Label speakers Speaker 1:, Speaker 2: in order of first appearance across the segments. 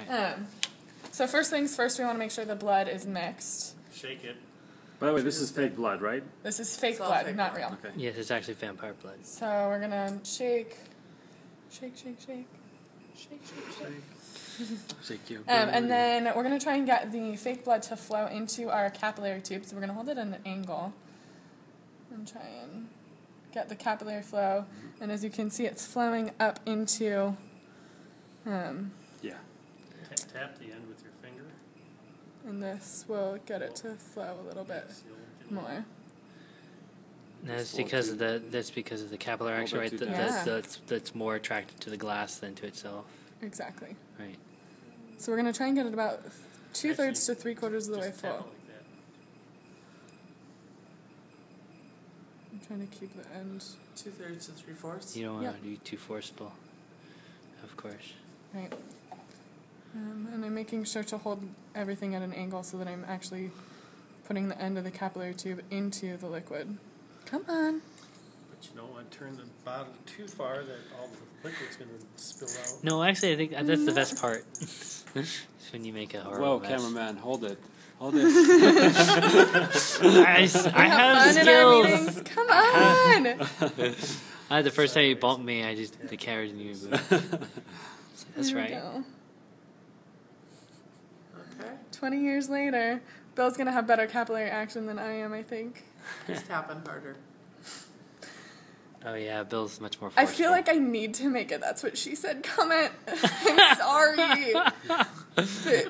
Speaker 1: So first things first, we want to make sure the blood is mixed.
Speaker 2: Shake it.
Speaker 3: By the way, this is fake blood, right?
Speaker 1: This is fake blood, not real.
Speaker 3: Okay.
Speaker 4: Yes, it's actually vampire blood.
Speaker 1: So we're gonna shake, shake, shake, shake, shake, shake, shake.
Speaker 3: Shake your
Speaker 1: And then we're gonna try and get the fake blood to flow into our capillary tube. So we're gonna hold it at an angle and try and get the capillary flow. And as you can see, it's flowing up into.
Speaker 3: Yeah.
Speaker 2: Tap the end with your finger.
Speaker 1: And this will get it to flow a little bit more.
Speaker 4: And that's because of the capillary action, right? That's more attracted to the glass than to itself.
Speaker 1: Exactly.
Speaker 4: Right.
Speaker 1: So we're gonna try and get it about 2/3 to 3/4 of the way full.
Speaker 2: Like
Speaker 1: I'm trying to keep the end.
Speaker 5: 2/3 to 3/4.
Speaker 4: You don't want to be too forceful, of course.
Speaker 1: Right. And I'm making sure to hold everything at an angle so that I'm actually putting the end of the capillary tube into the liquid. Come on.
Speaker 2: But you don't want to turn the bottle too far that all the liquid's going to spill out.
Speaker 4: No, actually, I think that's the best part. When you make a horrible mess.
Speaker 3: Cameraman, hold it. Hold it.
Speaker 4: I have skills.
Speaker 1: Come on.
Speaker 4: The first time you bumped me, the camera didn't even move. That's
Speaker 1: There we
Speaker 4: right.
Speaker 1: go.
Speaker 5: Okay.
Speaker 1: 20 years later, Bill's gonna have better capillary action than I am, I think.
Speaker 5: He's tapping harder.
Speaker 4: Oh yeah, Bill's much more forceful.
Speaker 1: I feel like I need to make it. That's what she said. Comment. I'm sorry.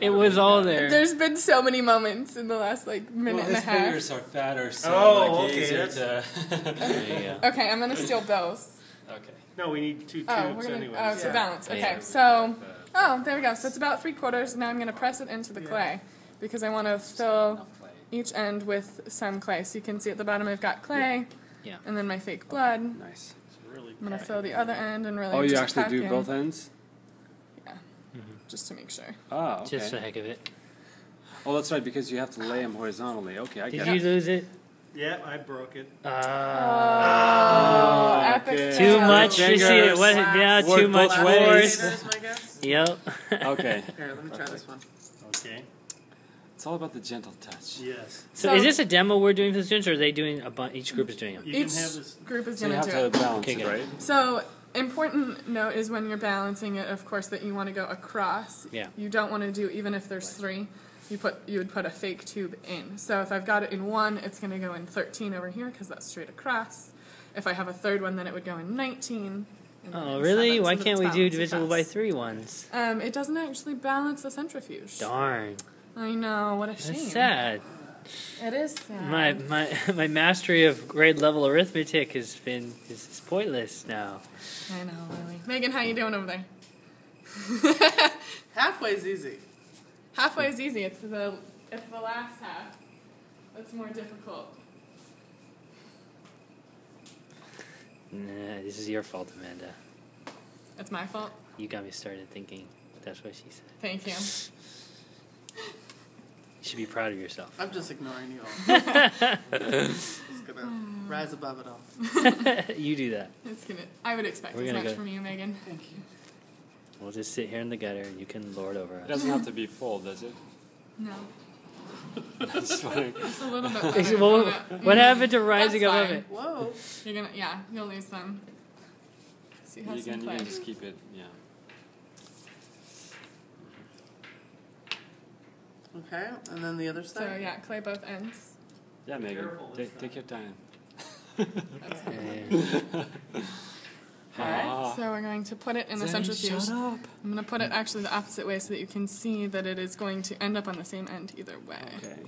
Speaker 4: It was all there.
Speaker 1: There's been so many moments in the last minute and a half.
Speaker 3: His fingers are fatter, so easier to.
Speaker 4: There you go.
Speaker 1: Okay, I'm gonna steal Bill's.
Speaker 3: Okay.
Speaker 2: No, we need 2 tubes anyway.
Speaker 1: to balance. Okay,
Speaker 4: Yeah.
Speaker 1: so there we go. So it's about 3/4. Now I'm gonna press it into the clay because I want to fill each end with some clay. So you can see at the bottom I've got clay.
Speaker 4: Yeah.
Speaker 1: And then my fake blood.
Speaker 3: Nice.
Speaker 2: Really
Speaker 1: I'm gonna fill the other end and really.
Speaker 3: Oh, you
Speaker 1: just
Speaker 3: actually
Speaker 1: pack
Speaker 3: do
Speaker 1: in.
Speaker 3: both ends?
Speaker 1: Yeah. Just to make sure.
Speaker 3: Oh, okay.
Speaker 4: Just the heck of it.
Speaker 3: Oh, that's right, because you have to lay them horizontally. Okay, I get
Speaker 4: Did
Speaker 3: it.
Speaker 4: you lose it?
Speaker 2: Yeah, I broke it.
Speaker 1: Oh,
Speaker 3: okay.
Speaker 1: epic.
Speaker 4: Too
Speaker 1: fail.
Speaker 4: much. You see it? What? Yeah,
Speaker 3: Work
Speaker 4: too much
Speaker 3: both ways.
Speaker 4: force.
Speaker 5: My guess.
Speaker 4: Yep.
Speaker 3: Okay.
Speaker 5: Here, let me try this one.
Speaker 2: Okay.
Speaker 3: It's all about the gentle touch.
Speaker 2: Yes.
Speaker 4: So is this a demo we're doing for the students, or are they doing a bunch? Each group is doing them.
Speaker 2: You
Speaker 1: Each
Speaker 2: can have this.
Speaker 1: group is
Speaker 3: So you
Speaker 1: gonna
Speaker 3: have
Speaker 1: do
Speaker 3: to
Speaker 1: it.
Speaker 3: balance
Speaker 4: Okay,
Speaker 3: it,
Speaker 4: good.
Speaker 3: right?
Speaker 1: So important note is when you're balancing it, of course, that you want to go across.
Speaker 4: Yeah.
Speaker 1: You don't want to do even if there's 3. You would put a fake tube in. So if I've got it in 1, it's going to go in 13 over here because that's straight across. If I have a third one, then it would go in 19. And then
Speaker 4: Oh,
Speaker 1: in
Speaker 4: really?
Speaker 1: 7,
Speaker 4: Why
Speaker 1: so that
Speaker 4: can't
Speaker 1: it's
Speaker 4: we do
Speaker 1: balanced
Speaker 4: divisible by
Speaker 1: across.
Speaker 4: 3 ones?
Speaker 1: It doesn't actually balance the centrifuge.
Speaker 4: Darn.
Speaker 1: I know, what a shame.
Speaker 4: That's sad.
Speaker 1: It is sad.
Speaker 4: My mastery of grade level arithmetic is pointless now.
Speaker 1: I know, really. Megan, how you doing over there?
Speaker 5: Halfway's easy.
Speaker 1: Halfway is easy. It's the last half that's more difficult.
Speaker 4: Nah, this is your fault, Amanda.
Speaker 1: It's my fault.
Speaker 4: You got me started thinking. That's what she said.
Speaker 1: Thank you.
Speaker 4: You should be proud of yourself.
Speaker 5: I'm just ignoring you all. Just gonna rise above it all.
Speaker 4: You do that.
Speaker 1: I would expect
Speaker 4: We're
Speaker 1: as
Speaker 4: gonna
Speaker 1: much
Speaker 4: go-
Speaker 1: from you, Megan.
Speaker 5: Thank you.
Speaker 4: We'll just sit here in the gutter and you can lord over
Speaker 3: It
Speaker 4: us.
Speaker 3: doesn't have to be full, does it?
Speaker 1: No.
Speaker 3: That's funny.
Speaker 1: It's a little bit better.
Speaker 4: Well, what happened to rising
Speaker 1: That's
Speaker 4: above
Speaker 1: fine.
Speaker 4: it?
Speaker 5: Whoa.
Speaker 1: You'll lose some. So you have
Speaker 3: You
Speaker 1: some
Speaker 3: can
Speaker 1: clay.
Speaker 3: just keep it, yeah.
Speaker 5: Okay, and then the other
Speaker 1: So
Speaker 5: side.
Speaker 1: yeah, clay both ends.
Speaker 3: Yeah, Megan,
Speaker 2: Careful this
Speaker 3: take your time.
Speaker 1: That's
Speaker 4: Yeah.
Speaker 1: Alright, so we're going to put it in the centrifuge.
Speaker 3: Shut up.
Speaker 1: I'm going to put it actually the opposite way so that you can see that it is going to end up on the same end either way.
Speaker 3: Okay.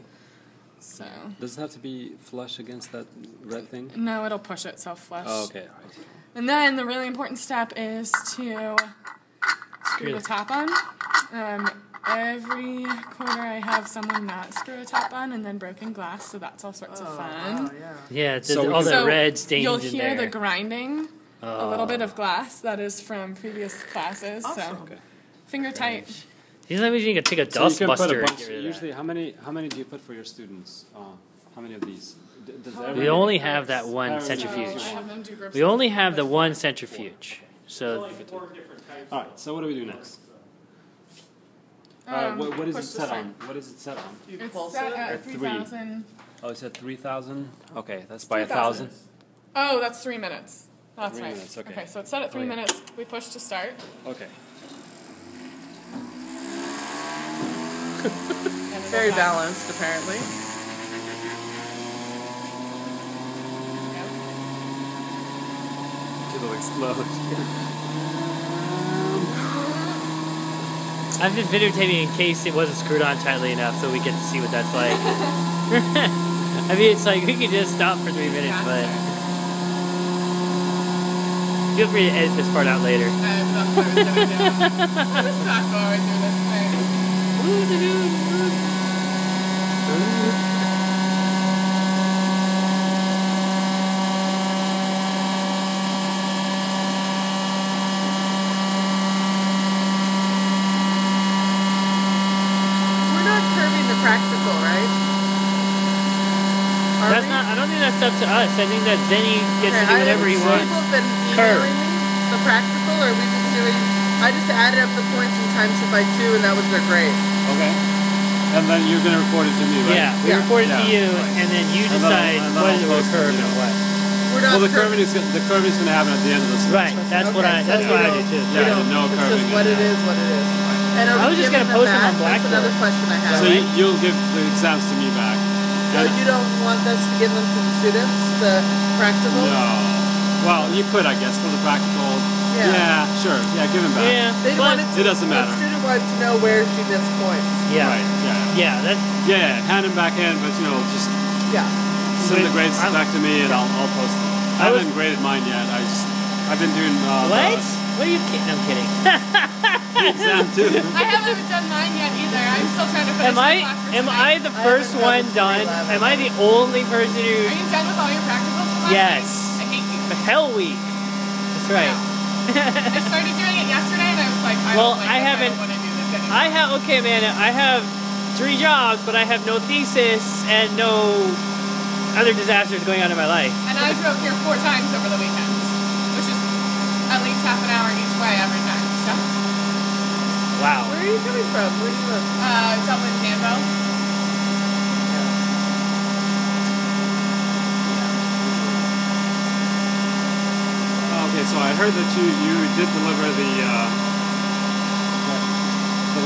Speaker 1: So,
Speaker 3: Does it have to be flush against that red thing?
Speaker 1: no, it'll push itself flush.
Speaker 3: Oh, okay, all right.
Speaker 1: And then the really important step is to screw the top on. Every quarter I have someone not screw a top on and then broken glass, so that's all sorts of fun.
Speaker 5: Wow, yeah.
Speaker 4: Yeah, it's
Speaker 3: So
Speaker 4: all the
Speaker 1: So
Speaker 4: red stains
Speaker 1: you'll
Speaker 4: in
Speaker 1: hear
Speaker 4: there.
Speaker 1: the grinding, a little bit of glass that is from previous classes.
Speaker 5: Awesome.
Speaker 1: So
Speaker 3: Okay.
Speaker 1: finger tight.
Speaker 4: He's like, you can take a
Speaker 3: So you
Speaker 4: dust
Speaker 3: can put
Speaker 4: buster
Speaker 3: a
Speaker 4: and
Speaker 3: bunch.
Speaker 4: get rid of
Speaker 3: Usually,
Speaker 4: that.
Speaker 3: how many do you put for your students? How many of these? Does
Speaker 4: We
Speaker 3: everybody-
Speaker 4: only have that one
Speaker 3: Oh,
Speaker 1: So
Speaker 4: centrifuge.
Speaker 1: I have them do groups
Speaker 4: We
Speaker 1: of
Speaker 4: only have the
Speaker 1: 4.
Speaker 4: one centrifuge. So
Speaker 2: Like 4 different types.
Speaker 3: All right. So what do we do next? What is
Speaker 1: push
Speaker 3: it
Speaker 1: the
Speaker 3: set
Speaker 1: start.
Speaker 3: on? What is it set on?
Speaker 5: You
Speaker 1: It's
Speaker 5: pulse
Speaker 1: set
Speaker 5: it?
Speaker 1: at
Speaker 3: At
Speaker 1: 3,000.
Speaker 3: Oh, it's at 3,000? Okay, that's by
Speaker 1: 3,000.
Speaker 3: 1,000?
Speaker 1: Oh, that's 3 minutes. That's
Speaker 3: 3
Speaker 1: right.
Speaker 3: minutes, okay.
Speaker 1: Okay, so it's set at 3
Speaker 3: yeah.
Speaker 1: minutes. We push to start.
Speaker 3: Okay.
Speaker 1: And it'll
Speaker 5: Very
Speaker 1: back.
Speaker 5: balanced, apparently.
Speaker 1: Yep.
Speaker 3: It'll explode.
Speaker 4: I'm just videotaping in case it wasn't screwed on tightly enough so we get to see what that's like. I mean, it's like we could just stop for 3 minutes, but feel free to edit this part out later.
Speaker 1: That's what I was gonna do. I'll just fast forward through this thing.
Speaker 5: We're not curving the practical, right? Are
Speaker 4: That's
Speaker 5: we?
Speaker 4: not. I don't think that's up to us. I think that Zenny gets to do whatever he wants.
Speaker 5: People have been
Speaker 4: Curve.
Speaker 5: emailing me the practical, or are we just doing? I just added up the points and times it by 2, and that was their grade.
Speaker 3: Okay. And then you're going to report it to me, right?
Speaker 4: Yeah, we
Speaker 5: Yeah.
Speaker 4: report it to
Speaker 3: Yeah.
Speaker 4: you, and then you
Speaker 3: And then
Speaker 4: decide
Speaker 3: I'll
Speaker 4: whether to
Speaker 3: post it,
Speaker 4: curve
Speaker 3: you
Speaker 4: and
Speaker 3: know.
Speaker 4: what.
Speaker 5: We're not
Speaker 3: Well, the curving is going to happen at the end of the semester.
Speaker 4: Right. That's what
Speaker 5: Okay,
Speaker 4: I.
Speaker 5: so
Speaker 4: That's
Speaker 5: you
Speaker 4: what I
Speaker 5: don't-
Speaker 4: do too.
Speaker 5: you
Speaker 3: Yeah,
Speaker 5: don't-
Speaker 3: no
Speaker 5: it's
Speaker 3: curving
Speaker 5: just what
Speaker 3: in
Speaker 5: it
Speaker 3: that.
Speaker 5: is, what it is. And are
Speaker 4: I
Speaker 5: we
Speaker 4: was just
Speaker 5: giving
Speaker 4: gonna post them
Speaker 5: back?
Speaker 4: on
Speaker 5: That's another
Speaker 4: Blackboard.
Speaker 5: question I have.
Speaker 3: So you'll give the exams to me back.
Speaker 5: So you don't want us to give them to the students, the practical?
Speaker 3: No. Well, you could, I guess, for the practical.
Speaker 5: Yeah.
Speaker 3: Sure. Yeah, give him back.
Speaker 4: Yeah.
Speaker 5: They
Speaker 4: but-
Speaker 5: wanted to,
Speaker 3: It doesn't matter.
Speaker 5: The student wanted to know where she missed points.
Speaker 4: Yeah.
Speaker 3: Right. Yeah.
Speaker 4: Yeah. That's.
Speaker 3: Yeah. Hand him back in, but just
Speaker 5: Yeah.
Speaker 3: send the grades
Speaker 4: I'm-
Speaker 3: back to me, and I'll post them. I
Speaker 4: I was-
Speaker 3: haven't graded mine yet. I've been doing
Speaker 4: What? What are you kidding? I'm kidding.
Speaker 3: the exam too.
Speaker 1: I haven't done mine yet either. I'm still trying to finish
Speaker 4: Am
Speaker 1: my
Speaker 4: I?
Speaker 1: class for
Speaker 4: Am
Speaker 1: tonight.
Speaker 4: I the
Speaker 5: I
Speaker 4: first
Speaker 5: haven't
Speaker 4: one
Speaker 5: done
Speaker 4: done?
Speaker 5: the
Speaker 4: Am I the only person
Speaker 1: Are
Speaker 4: who?
Speaker 1: you done with all your practicals from last
Speaker 4: Yes.
Speaker 1: week? I hate you.
Speaker 4: Hell week. That's right.
Speaker 1: I started doing it yesterday and I was like,
Speaker 4: Well,
Speaker 1: don't like
Speaker 4: I
Speaker 1: this.
Speaker 4: haven't-
Speaker 1: I don't want to do this anymore.
Speaker 4: I have. Okay, Amanda. I have 3 jobs, but I have no thesis and no other disasters going on in my life.
Speaker 1: And I drove here 4 times over the weekend, which is at least half an hour each way every time. So,
Speaker 4: Wow.
Speaker 5: Where are you coming from? Where do you live?
Speaker 1: Dublin, Cambo.
Speaker 3: Okay, so I heard that you did deliver the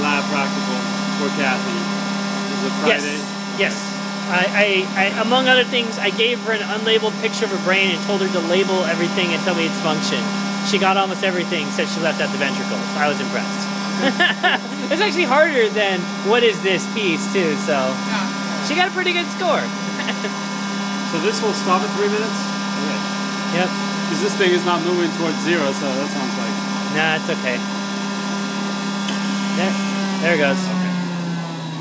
Speaker 3: lab practical for Kathy. Is it Friday?
Speaker 4: Yes. I among other things, I gave her an unlabeled picture of her brain and told her to label everything and tell me its function. She got almost everything, said she left out the ventricles. I was impressed. It's actually harder than what is this piece too, so
Speaker 1: Yeah.
Speaker 4: she got a pretty good score.
Speaker 3: So this will stop at 3 minutes? Okay.
Speaker 4: Yep.
Speaker 3: Because this thing is not moving towards 0, so that sounds like...
Speaker 4: Nah, it's okay. There it goes.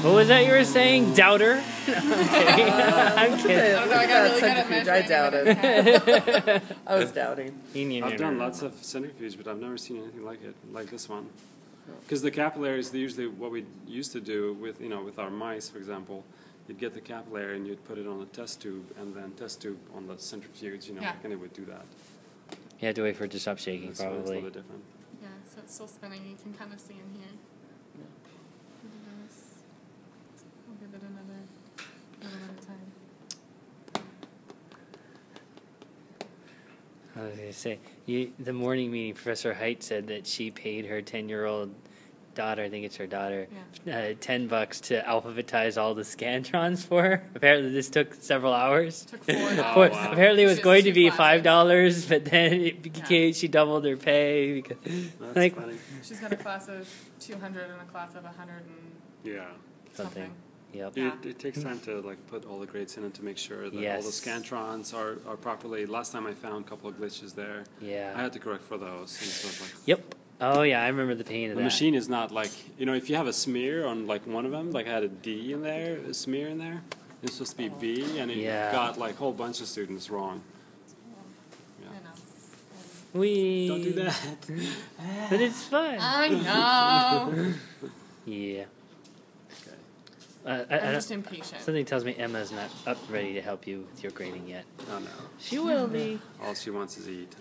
Speaker 4: What was that you were saying? Doubter? I'm kidding. I'm kidding.
Speaker 1: I don't know, I got really good at
Speaker 5: Centrifuge, I
Speaker 1: measuring.
Speaker 5: doubted. I was doubting.
Speaker 3: I've done lots of centrifuge, but I've never seen anything like it, like this one. Because the capillaries, they usually what we used to do with, with our mice, for example, you'd get the capillary and you'd put it on a test tube, and then test tube on the centrifuge,
Speaker 1: Yeah.
Speaker 3: and it would do that.
Speaker 4: You have to wait for it to stop shaking,
Speaker 3: That's why it's a
Speaker 4: probably.
Speaker 3: little bit different.
Speaker 1: Yeah, so it's still spinning. You can kind of see in here. I'll give it another time.
Speaker 4: I was going to say, the morning meeting, Professor Height said that she paid her 10-year-old daughter, I think it's her daughter, $10 to alphabetize all the scantrons for her. Apparently this took several hours.
Speaker 1: Took 4
Speaker 3: Oh,
Speaker 1: hours.
Speaker 3: wow.
Speaker 4: Apparently it was
Speaker 1: She has
Speaker 4: going to
Speaker 1: 2
Speaker 4: be
Speaker 1: classes.
Speaker 4: $5, but then it became, she doubled her pay. Because,
Speaker 3: That's
Speaker 4: like,
Speaker 3: funny.
Speaker 1: She's got a class of 200 and a class of 100 and
Speaker 3: Yeah.
Speaker 1: something.
Speaker 4: Yep.
Speaker 1: Yeah.
Speaker 3: It takes time to put all the grades in and to make sure that all the
Speaker 4: Yes.
Speaker 3: scantrons are properly. Last time I found a couple of glitches there.
Speaker 4: Yeah.
Speaker 3: I had to correct for those. And so it's like,
Speaker 4: Yep. Oh, yeah, I remember the pain of
Speaker 3: the
Speaker 4: that.
Speaker 3: machine is not like, if you have a smear on like one of them, like I had a D in there, a smear in there, it's supposed to be B, and it
Speaker 4: Yeah.
Speaker 3: got like a whole bunch of students wrong.
Speaker 1: I know.
Speaker 4: We
Speaker 3: Don't do that.
Speaker 4: But it's fun.
Speaker 1: I know.
Speaker 4: Yeah.
Speaker 3: Okay.
Speaker 1: I'm just impatient.
Speaker 4: Something tells me Emma's not up ready to help you with your grading yet.
Speaker 3: Oh no.
Speaker 4: She will be.
Speaker 3: All she wants is eat.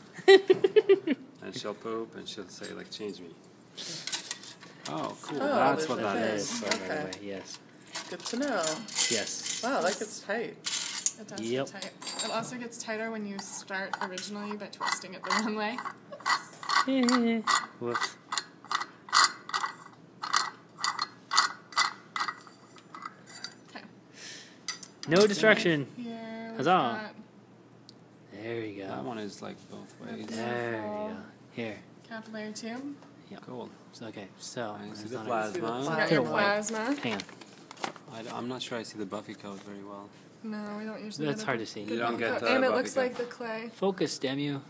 Speaker 3: And she'll poop and she'll say like, change me. Oh, cool.
Speaker 5: Oh,
Speaker 3: That's
Speaker 5: there's
Speaker 3: what
Speaker 5: a
Speaker 3: that
Speaker 5: thing.
Speaker 3: is.
Speaker 4: By the
Speaker 5: Okay.
Speaker 4: way, yes.
Speaker 5: Good to know.
Speaker 4: Yes.
Speaker 5: Wow, that gets tight.
Speaker 1: It does
Speaker 4: Yep.
Speaker 1: get tight. It also gets tighter when you start originally by twisting it the wrong way.
Speaker 4: Whoops.
Speaker 1: Okay.
Speaker 4: No distraction.
Speaker 1: Here we've
Speaker 4: Huzzah.
Speaker 1: got
Speaker 4: There you
Speaker 3: That
Speaker 4: go.
Speaker 3: one is like both ways.
Speaker 4: There you go. Here.
Speaker 1: capillary tube.
Speaker 3: Cool.
Speaker 4: So, okay, so
Speaker 3: I see
Speaker 4: it's
Speaker 3: the
Speaker 4: on
Speaker 5: See the
Speaker 3: plasma.
Speaker 1: So we got
Speaker 4: Get
Speaker 1: your
Speaker 4: away.
Speaker 1: plasma.
Speaker 4: Hang on.
Speaker 3: I'm not sure I see the Buffy coat very well.
Speaker 1: No, we don't usually.
Speaker 4: That's
Speaker 1: get a
Speaker 4: hard
Speaker 1: good-
Speaker 4: to see.
Speaker 1: good
Speaker 3: You don't
Speaker 1: buffy
Speaker 3: get
Speaker 1: coat.
Speaker 3: the
Speaker 1: And it
Speaker 3: buffy
Speaker 1: looks
Speaker 3: coat.
Speaker 1: like the clay.
Speaker 4: Focus, damn you.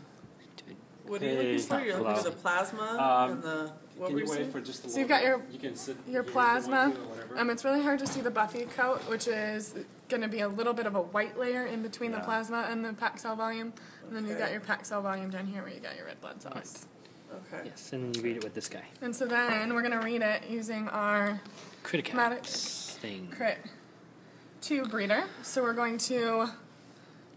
Speaker 5: What are you
Speaker 3: Hey,
Speaker 5: looking for?
Speaker 3: stop
Speaker 5: You're looking for
Speaker 3: flow.
Speaker 5: the plasma and the. What
Speaker 3: Can
Speaker 5: were
Speaker 3: you
Speaker 5: you
Speaker 3: wait
Speaker 5: saying?
Speaker 3: for just a
Speaker 1: So
Speaker 3: little
Speaker 1: you've got
Speaker 3: bit? You can sit
Speaker 1: your
Speaker 3: here if you
Speaker 1: plasma.
Speaker 3: want to or whatever.
Speaker 1: It's really hard to see the buffy coat, which is going to be a little bit of a white layer in between the
Speaker 3: Yeah.
Speaker 1: plasma and the packed cell volume. And then you got
Speaker 5: Okay.
Speaker 1: your packed cell volume down here where you got your red blood cells.
Speaker 5: Okay.
Speaker 4: Yes, and then you read it with this guy.
Speaker 1: And so then we're going to read it using our
Speaker 4: Critic thing.
Speaker 1: Hematocrit tube reader. So we're going to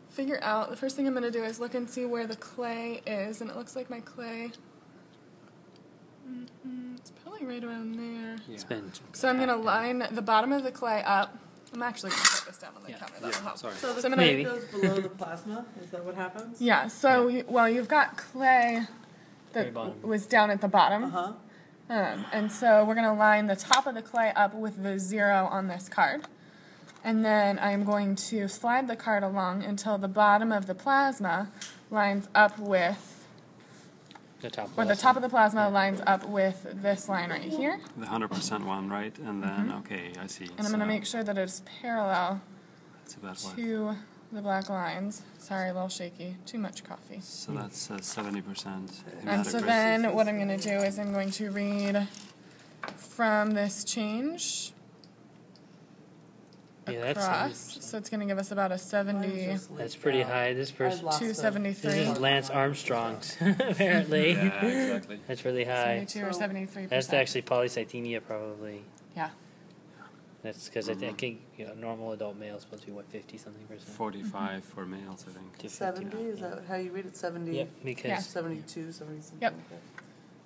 Speaker 1: figure out, the first thing I'm going to do is look and see where the clay is. And it looks like my clay, it's probably right around there.
Speaker 3: Yeah.
Speaker 4: It's been
Speaker 1: So I'm going to line the bottom of the clay up. I'm actually going to put this down on the
Speaker 4: Yeah.
Speaker 1: counter. That'll help.
Speaker 3: Sorry.
Speaker 5: So the
Speaker 1: So I'm
Speaker 5: clay
Speaker 1: gonna-
Speaker 4: Maybe.
Speaker 5: goes below the plasma? Is that what happens?
Speaker 1: Yeah, so, well, you've got clay
Speaker 4: Very
Speaker 1: that
Speaker 4: bottom.
Speaker 1: was down at the bottom.
Speaker 5: Uh-huh.
Speaker 1: And so we're going to line the top of the clay up with the 0 on this card. And then I'm going to slide the card along until the bottom of the plasma lines up with,
Speaker 4: the top.
Speaker 1: or the top of the plasma lines up with this line right here.
Speaker 3: The 100% one, right? And then, okay, I see.
Speaker 1: And I'm going to make sure that it's parallel
Speaker 3: That's about what?
Speaker 1: to the black lines. Sorry, a little shaky. Too much coffee.
Speaker 3: So that's 70%.
Speaker 1: And so
Speaker 3: hematocrit.
Speaker 1: then what I'm going to do is I'm going to read from this change
Speaker 4: Yeah, that's
Speaker 1: across.
Speaker 4: 70%.
Speaker 1: So it's going to give us about a 70
Speaker 4: That's pretty high. This person.
Speaker 5: I've lost
Speaker 1: to
Speaker 5: the-
Speaker 1: 73.
Speaker 4: This is Lance Armstrong's, apparently.
Speaker 3: Yeah, exactly.
Speaker 4: That's really high.
Speaker 1: 72 or
Speaker 5: So
Speaker 1: 73%.
Speaker 4: That's actually polycythemia, probably.
Speaker 1: Yeah.
Speaker 4: That's because I think normal adult male is supposed to be, what, 50-something%?
Speaker 3: 45 for males, I think.
Speaker 4: To 50
Speaker 5: 70?
Speaker 4: now,
Speaker 5: Is
Speaker 4: yeah.
Speaker 5: that how you read it? 70?
Speaker 4: Yep, because
Speaker 1: Yeah.
Speaker 5: 72, 70 something.
Speaker 1: Yep.
Speaker 5: Okay.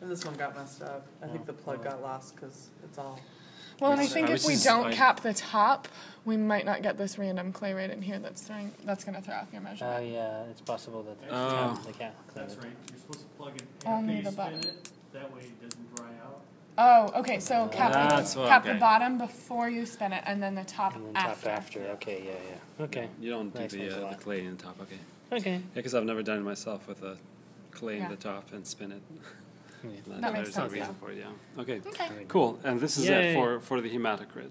Speaker 5: And this one got messed up. I think the plug got lost because it's all.
Speaker 1: Well, and I
Speaker 3: Which-
Speaker 1: think
Speaker 3: which
Speaker 1: if we
Speaker 3: is
Speaker 1: don't
Speaker 3: like-
Speaker 1: cap the top, we might not get this random clay right in here that's going to throw off your
Speaker 4: Oh,
Speaker 1: measurement.
Speaker 4: yeah, it's possible that the
Speaker 3: Oh.
Speaker 4: top, the cat.
Speaker 2: That's right, you're supposed to plug it
Speaker 1: Only
Speaker 2: after you
Speaker 1: the
Speaker 2: spin
Speaker 1: button.
Speaker 2: it, that way it doesn't dry out.
Speaker 1: Oh, okay. So cap,
Speaker 3: That's what-
Speaker 1: cap the
Speaker 3: okay.
Speaker 1: bottom before you spin it, and then the top
Speaker 4: And then
Speaker 1: after.
Speaker 4: top after. Okay, yeah. Okay.
Speaker 3: You don't do
Speaker 4: That explains a
Speaker 3: the
Speaker 4: lot.
Speaker 3: clay in the top, okay.
Speaker 4: Okay.
Speaker 3: Yeah, because I've never done it myself with a clay
Speaker 1: Yeah.
Speaker 3: in the top and spin it.
Speaker 1: That makes
Speaker 3: There's no
Speaker 1: sense,
Speaker 3: reason
Speaker 1: yeah.
Speaker 3: for it, yeah. Okay,
Speaker 1: Okay.
Speaker 3: cool. And this is
Speaker 4: Yay.
Speaker 3: it for the hematocrit.